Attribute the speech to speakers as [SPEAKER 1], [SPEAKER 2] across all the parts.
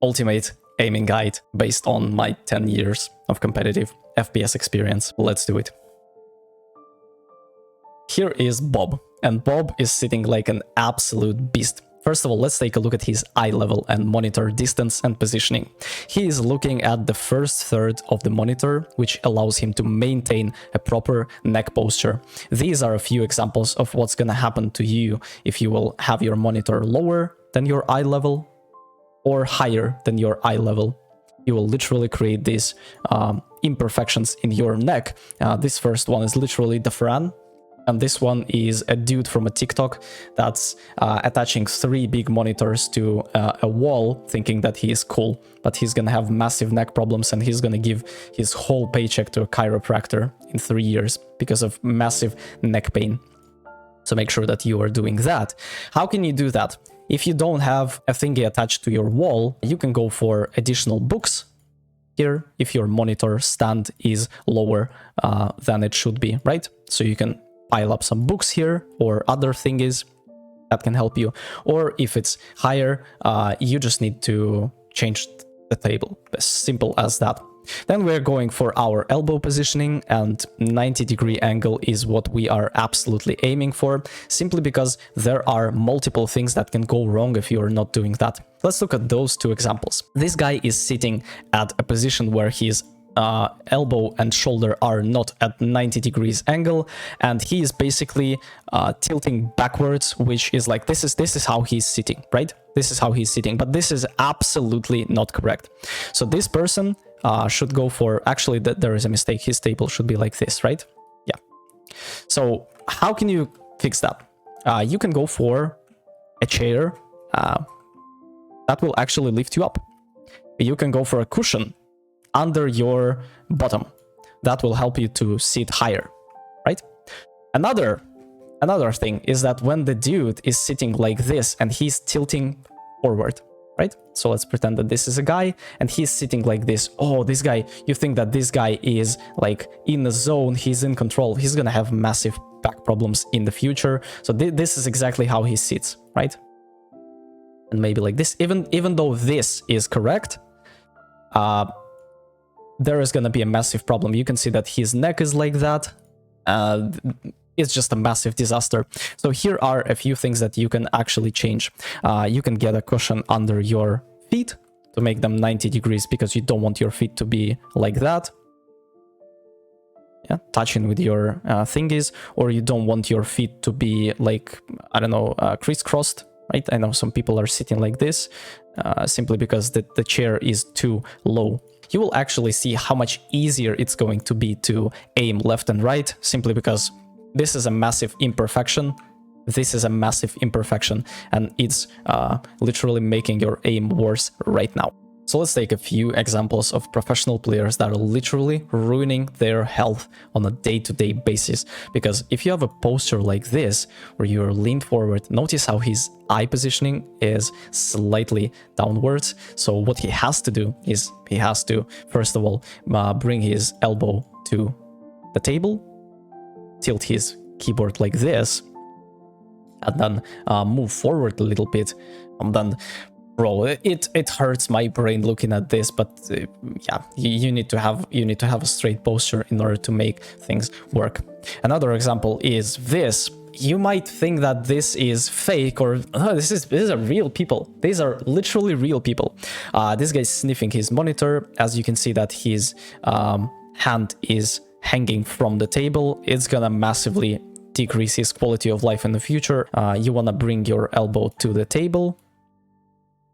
[SPEAKER 1] ultimate aiming guide based on my 10 years of competitive FPS experience. Let's do it. Here is Bob, and Bob is sitting like an absolute beast. First of all, let's take a look at his eye level and monitor distance and positioning. He is looking at the first third of the monitor, which allows him to maintain a proper neck posture. These are a few examples of what's gonna happen to you if you will have your monitor lower than your eye level or higher than your eye level. You will literally create these imperfections in your neck. This first one is literally the Fran. And this one is a dude from a TikTok that's attaching 3 big monitors to a wall, thinking that he is cool, but he's gonna have massive neck problems and he's gonna give his whole paycheck to a chiropractor in 3 years because of massive neck pain. So make sure that you are doing that. How can you do that? If you don't have a thingy attached to your wall, you can go for additional books here if your monitor stand is lower than it should be, right? So you can pile up some books here or other thingies that can help you. Or if it's higher, you just need to change the table. As simple as that. Then we're going for our elbow positioning, and 90-degree angle is what we are absolutely aiming for, simply because there are multiple things that can go wrong if you are not doing that. Let's look at those 2 examples. This guy is sitting at a position where his elbow and shoulder are not at 90 degrees angle, and he is basically tilting backwards, which is like this is how he's sitting, right? This is how he's sitting, but this is absolutely not correct. So this person should go for, actually there is a mistake, his table should be like this, right? Yeah. So how can you fix that? You can go for a chair that will actually lift you up. You can go for a cushion under your bottom. That will help you to sit higher, right? Another thing is that when the dude is sitting like this and he's tilting forward, right? So let's pretend that this is a guy and he's sitting like this. Oh, this guy, you think that this guy is like in the zone, he's in control. He's gonna have massive back problems in the future. So this is exactly how he sits, right? And maybe like this, even though this is correct, there is going to be a massive problem. You can see that his neck is like that. It's just a massive disaster. So here are a few things that you can actually change. You can get a cushion under your feet to make them 90 degrees because you don't want your feet to be like that. Yeah, touching with your thingies, or you don't want your feet to be like, I don't know, crisscrossed, right? I know some people are sitting like this simply because the chair is too low. You will actually see how much easier it's going to be to aim left and right, simply because this is a massive imperfection. This is a massive imperfection, and it's literally making your aim worse right now. So let's take a few examples of professional players that are literally ruining their health on a day-to-day basis. Because if you have a posture like this, where you're leaned forward, notice how his eye positioning is slightly downwards. So what he has to do is he has to, first of all, bring his elbow to the table, tilt his keyboard like this, and then move forward a little bit, and then bro, it hurts my brain looking at this, but yeah, you need to have a straight posture in order to make things work. Another example is this. You might think that this is fake, or these are real people. These are literally real people. This guy's sniffing his monitor. As you can see that his hand is hanging from the table. It's gonna massively decrease his quality of life in the future. You wanna bring your elbow to the table.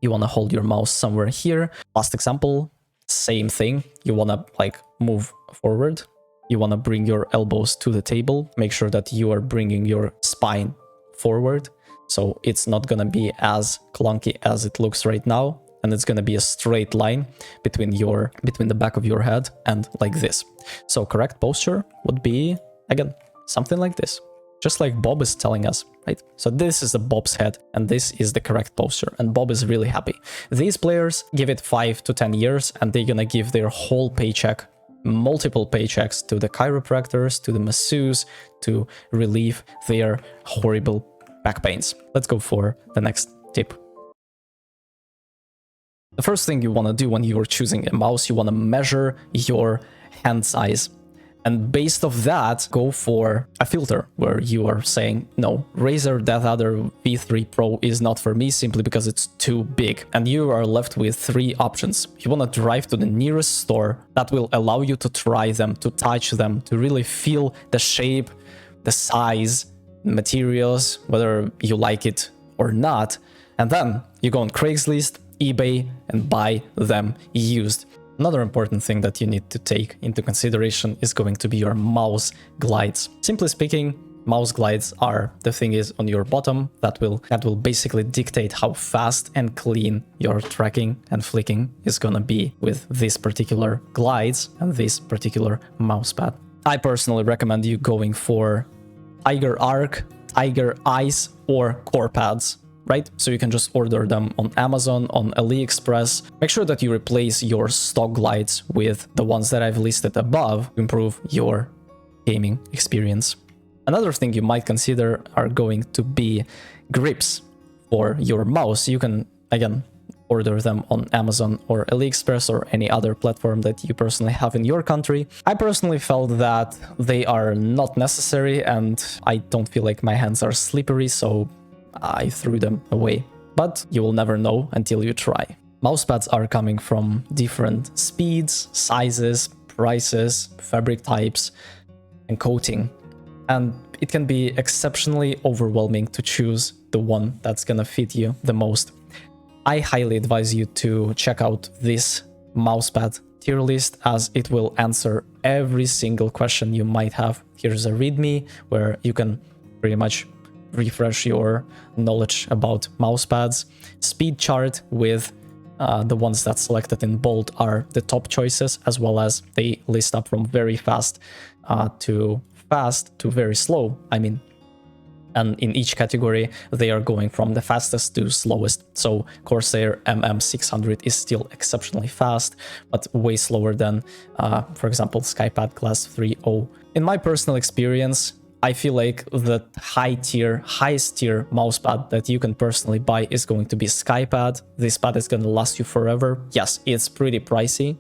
[SPEAKER 1] You want to hold your mouse somewhere here. Last example, same thing. You want to like move forward. You want to bring your elbows to the table. Make sure that you are bringing your spine forward. So it's not going to be as clunky as it looks right now. And it's going to be a straight line between the back of your head and like this. So correct posture would be, again, something like this. Just like Bob is telling us, right? So this is the Bob's head, and this is the correct posture, and Bob is really happy. These players, give it 5 to 10 years, and they're gonna give their whole paycheck, multiple paychecks, to the chiropractors, to the masseuse, to relieve their horrible back pains. Let's go for the next tip. The first thing you want to do when you're choosing a mouse, you want to measure your hand size. And based off that, go for a filter where you are saying, no, Razer Death Adder V3 Pro is not for me simply because it's too big. And you are left with 3 options. You want to drive to the nearest store that will allow you to try them, to touch them, to really feel the shape, the size, materials, whether you like it or not. And then you go on Craigslist, eBay, and buy them used. Another important thing that you need to take into consideration is going to be your mouse glides. Simply speaking, mouse glides are the thing is on your bottom that will basically dictate how fast and clean your tracking and flicking is gonna be with these particular glides and this particular mousepad. I personally recommend you going for Tiger Arc, Tiger Ice, or Core pads. Right? So you can just order them on Amazon, on AliExpress. Make sure that you replace your stock glides with the ones that I've listed above to improve your gaming experience. Another thing you might consider are going to be grips for your mouse. You can, again, order them on Amazon or AliExpress or any other platform that you personally have in your country. I personally felt that they are not necessary and I don't feel like my hands are slippery, so I threw them away, but you will never know until you try. Mousepads are coming from different speeds, sizes, prices, fabric types, and coating. And it can be exceptionally overwhelming to choose the one that's gonna fit you the most. I highly advise you to check out this mousepad tier list as it will answer every single question you might have. Here's a readme where you can pretty much refresh your knowledge about mousepads. Speed chart with the ones that's selected in bold are the top choices, as well as they list up from very fast to very slow. I mean, and in each category they are going from the fastest to slowest. So Corsair MM600 is still exceptionally fast, but way slower than, for example, SkyPad Class 3.0. In my personal experience, I feel like the highest tier mousepad that you can personally buy is going to be SkyPad. This pad is going to last you forever. Yes, it's pretty pricey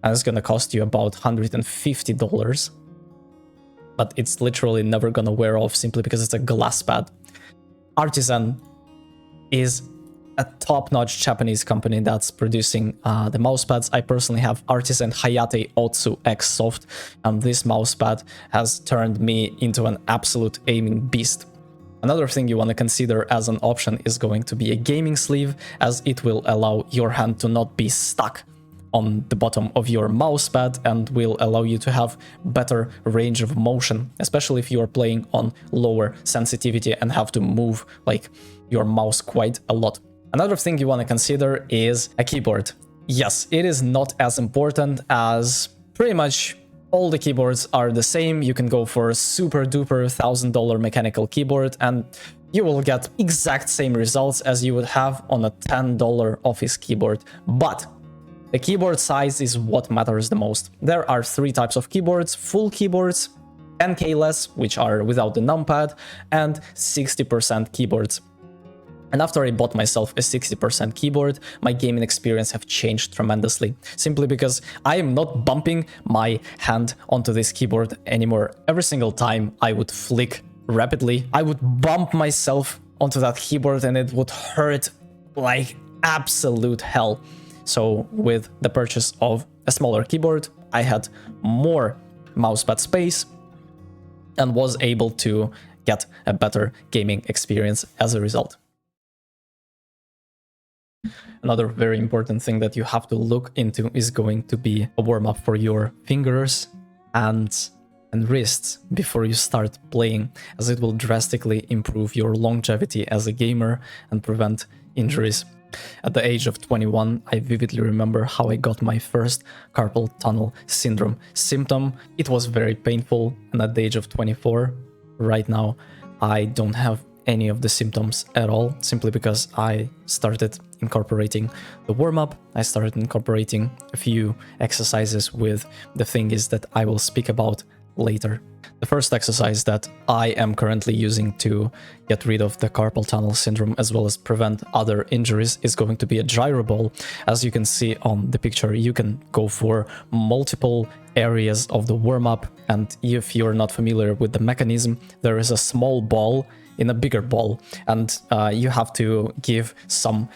[SPEAKER 1] and it's going to cost you about $150, but it's literally never going to wear off simply because it's a glass pad. Artisan is a top-notch Japanese company that's producing the mousepads. I personally have Artisan Hayate Otsu XSoft, and this mousepad has turned me into an absolute aiming beast. Another thing you want to consider as an option is going to be a gaming sleeve, as it will allow your hand to not be stuck on the bottom of your mousepad and will allow you to have better range of motion, especially if you are playing on lower sensitivity and have to move like your mouse quite a lot. Another thing you want to consider is a keyboard. Yes, it is not as important as pretty much all the keyboards are the same. You can go for a super duper $1,000 mechanical keyboard and you will get exact same results as you would have on a $10 office keyboard. But the keyboard size is what matters the most. There are 3 types of keyboards: full keyboards, 10K less, which are without the numpad, and 60% keyboards. And after I bought myself a 60% keyboard, my gaming experience have changed tremendously, simply because I am not bumping my hand onto this keyboard anymore. Every single time I would flick rapidly, I would bump myself onto that keyboard and it would hurt like absolute hell. So with the purchase of a smaller keyboard, I had more mousepad space and was able to get a better gaming experience as a result. Another very important thing that you have to look into is going to be a warm-up for your fingers and wrists before you start playing, as it will drastically improve your longevity as a gamer and prevent injuries. At the age of 21, I vividly remember how I got my first carpal tunnel syndrome symptom. It was very painful, and at the age of 24, right now, I don't have any of the symptoms at all, simply because I started incorporating the warm-up. I started incorporating a few exercises with the thing is that I will speak about later. The first exercise that I am currently using to get rid of the carpal tunnel syndrome as well as prevent other injuries is going to be a gyro ball. As you can see on the picture, you can go for multiple areas of the warm-up, and if you're not familiar with the mechanism, there is a small ball in a bigger ball, and you have to give some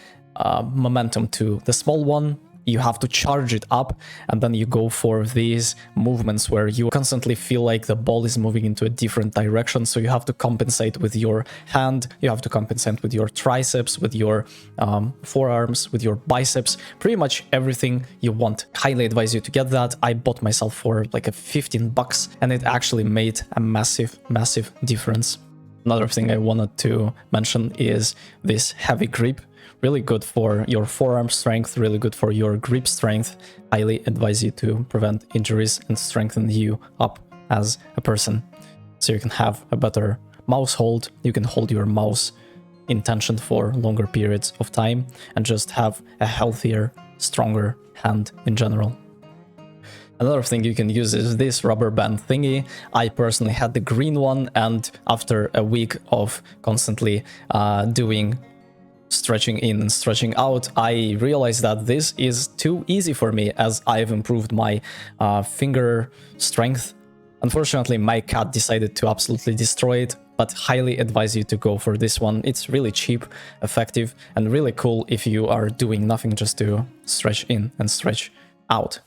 [SPEAKER 1] momentum to the small one. You have to charge it up, and then you go for these movements where you constantly feel like the ball is moving into a different direction. So you have to compensate with your hand, you have to compensate with your triceps, with your forearms, with your biceps, pretty much everything you want. Highly advise you to get that. I bought myself for like a 15 bucks, and it actually made a massive difference. Another thing I wanted to mention is this heavy grip. Really good for your forearm strength, really good for your grip strength. Highly advise you to prevent injuries and strengthen you up as a person. So you can have a better mouse hold, you can hold your mouse in tension for longer periods of time, and just have a healthier, stronger hand in general. Another thing you can use is this rubber band thingy. I personally had the green one, and after a week of constantly doing stretching in and stretching out, I realized that this is too easy for me as I've improved my finger strength. Unfortunately, my cat decided to absolutely destroy it, but highly advise you to go for this one. It's really cheap, effective, and really cool if you are doing nothing just to stretch in and stretch out.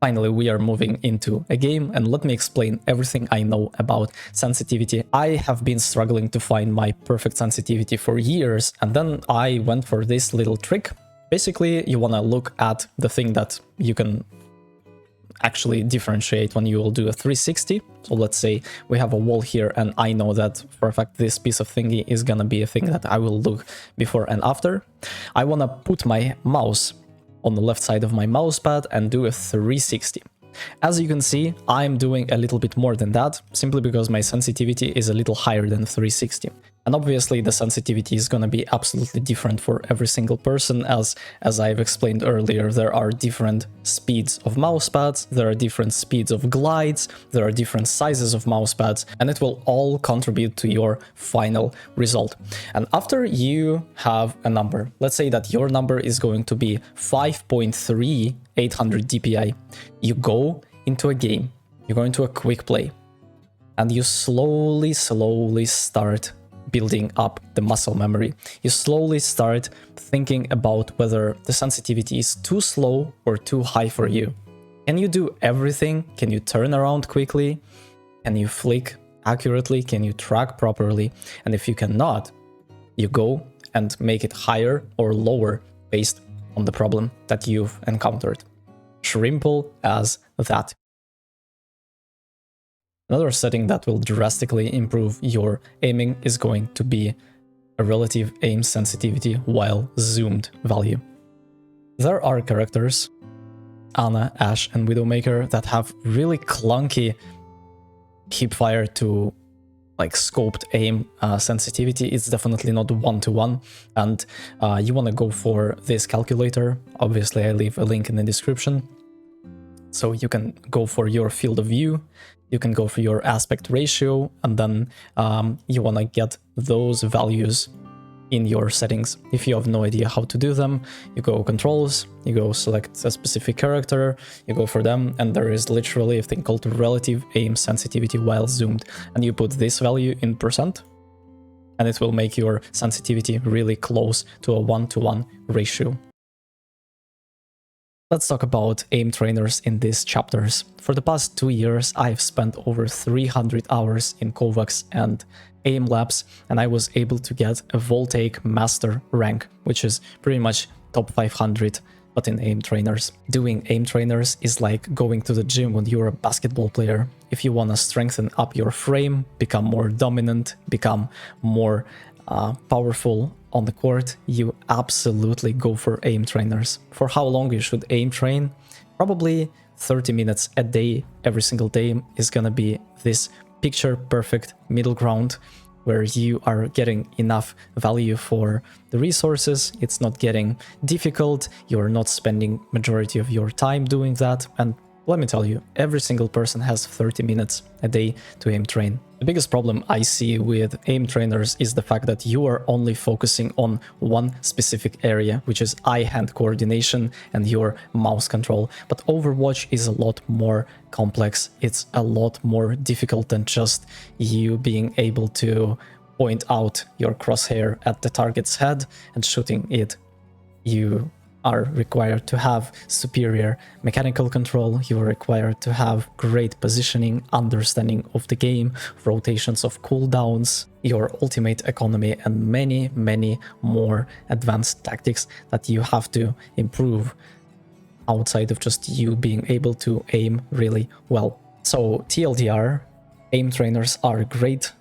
[SPEAKER 1] Finally, we are moving into a game, and let me explain everything I know about sensitivity. I have been struggling to find my perfect sensitivity for years, and then I went for this little trick. Basically, you want to look at the thing that you can actually differentiate when you will do a 360. So let's say we have a wall here, and I know that for a fact this piece of thingy is gonna be a thing that I will look before and after. I want to put my mouse on the left side of my mousepad and do a 360. As you can see, I'm doing a little bit more than that, simply because my sensitivity is a little higher than 360. And obviously the sensitivity is going to be absolutely different for every single person, as I've explained earlier, there are different speeds of mousepads, there are different speeds of glides, there are different sizes of mousepads, and it will all contribute to your final result. And after you have a number, let's say that your number is going to be 5.3 800 dpi, you go into a game, you go into a quick play, and you slowly start building up the muscle memory. You slowly start thinking about whether the sensitivity is too slow or too high for you. Can you do everything? Can you turn around quickly? Can you flick accurately? Can you track properly? And if you cannot, you go and make it higher or lower based on the problem that you've encountered. Simple as that. Another setting that will drastically improve your aiming is going to be a relative aim sensitivity while zoomed value. There are characters, Ana, Ashe, and Widowmaker, that have really clunky hipfire to like scoped aim sensitivity. It's definitely not one-to-one, and you want to go for this calculator. Obviously, I leave a link in the description. So you can go for your field of view, you can go for your aspect ratio, and then you want to get those values in your settings. If you have no idea how to do them, you go controls, you go select a specific character, you go for them, and there is literally a thing called relative aim sensitivity while zoomed, and you put this value in %, and it will make your sensitivity really close to a 1-to-1 ratio. Let's talk about aim trainers in these chapters. For the past 2 years, I've spent over 300 hours in Kovacs and aim labs, and I was able to get a Voltaic Master rank, which is pretty much top 500, but in aim trainers. Doing aim trainers is like going to the gym when you're a basketball player. If you want to strengthen up your frame, become more dominant, become more powerful on the court, you absolutely go for aim trainers. For how long you should aim train? Probably 30 minutes a day, every single day is gonna be this picture perfect middle ground where you are getting enough value for the resources, it's not getting difficult, you're not spending majority of your time doing that, and Let me tell you, every single person has 30 minutes a day to aim train. The biggest problem I see with aim trainers is the fact that you are only focusing on one specific area, which is eye-hand coordination and your mouse control. But Overwatch is a lot more complex. It's a lot more difficult than just you being able to point out your crosshair at the target's head and shooting it. You are required to have superior mechanical control, you are required to have great positioning, understanding of the game, rotations of cooldowns, your ultimate economy, and many more advanced tactics that you have to improve outside of just you being able to aim really well. So TLDR, aim trainers are great.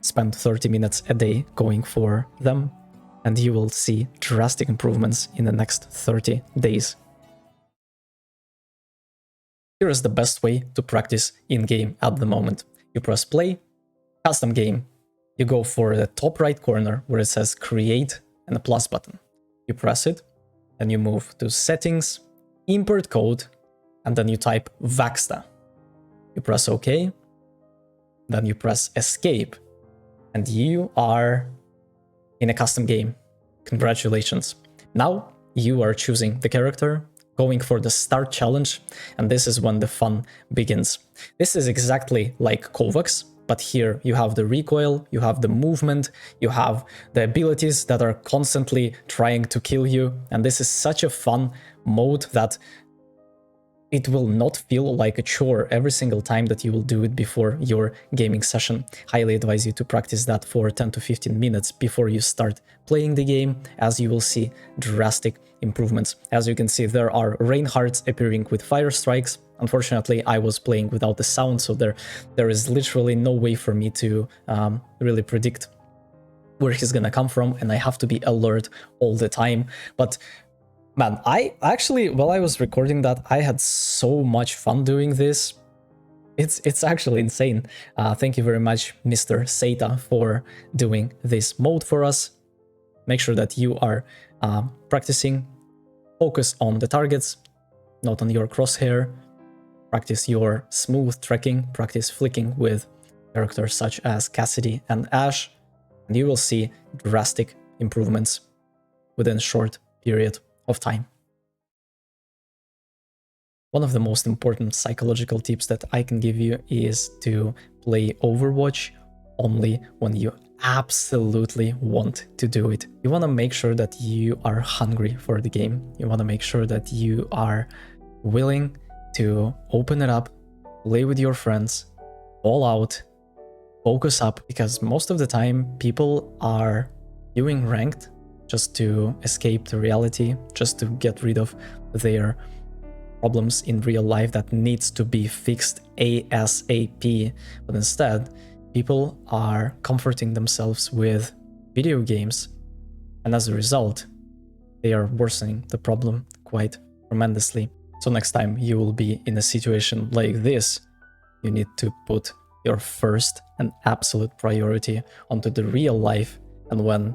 [SPEAKER 1] Spend 30 minutes a day going for them, and you will see drastic improvements in the next 30 days. Here is the best way to practice in-game at the moment. You press play, custom game. You go for the top right corner where it says create and the plus button. You press it, then you move to settings, import code, and then you type Vaxta. You press OK, then you press escape, and you are in a custom game. Congratulations. Now you are choosing the character, going for the start challenge, and this is when the fun begins. This is exactly like Kovacs, but here you have the recoil, you have the movement, you have the abilities that are constantly trying to kill you, and this is such a fun mode that it will not feel like a chore every single time that you will do it before your gaming session. Highly advise you to practice that for 10 to 15 minutes before you start playing the game, as you will see drastic improvements. As you can see, there are rain hearts appearing with fire strikes. Unfortunately, I was playing without the sound, so there is literally no way for me to really predict where he's gonna come from, and I have to be alert all the time. But man, I actually, while I was recording that, I had so much fun doing this. It's actually insane. Thank you very much, Mr. Seita, for doing this mode for us. Make sure that you are practicing. Focus on the targets, not on your crosshair. Practice your smooth tracking. Practice flicking with characters such as Cassidy and Ashe, and you will see drastic improvements within a short period of time. One of the most important psychological tips that I can give you is to play Overwatch only when you absolutely want to do it. You want to make sure that you are hungry for the game. You want to make sure that you are willing to open it up, play with your friends, all out, focus up, because most of the time people are doing ranked just to escape the reality, just to get rid of their problems in real life that needs to be fixed ASAP. But instead, people are comforting themselves with video games, and as a result, they are worsening the problem quite tremendously. So next time you will be in a situation like this, you need to put your first and absolute priority onto the real life, and when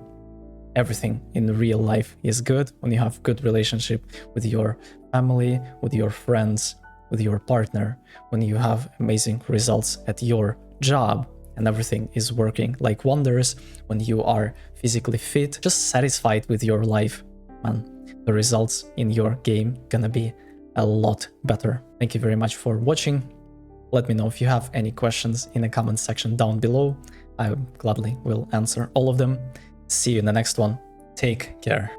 [SPEAKER 1] everything in real life is good, when you have good relationship with your family, with your friends, with your partner, when you have amazing results at your job and everything is working like wonders, when you are physically fit, just satisfied with your life, man, the results in your game gonna be a lot better. Thank you very much for watching. Let me know if you have any questions in the comment section down below. I gladly will answer all of them. See you in the next one. Take care.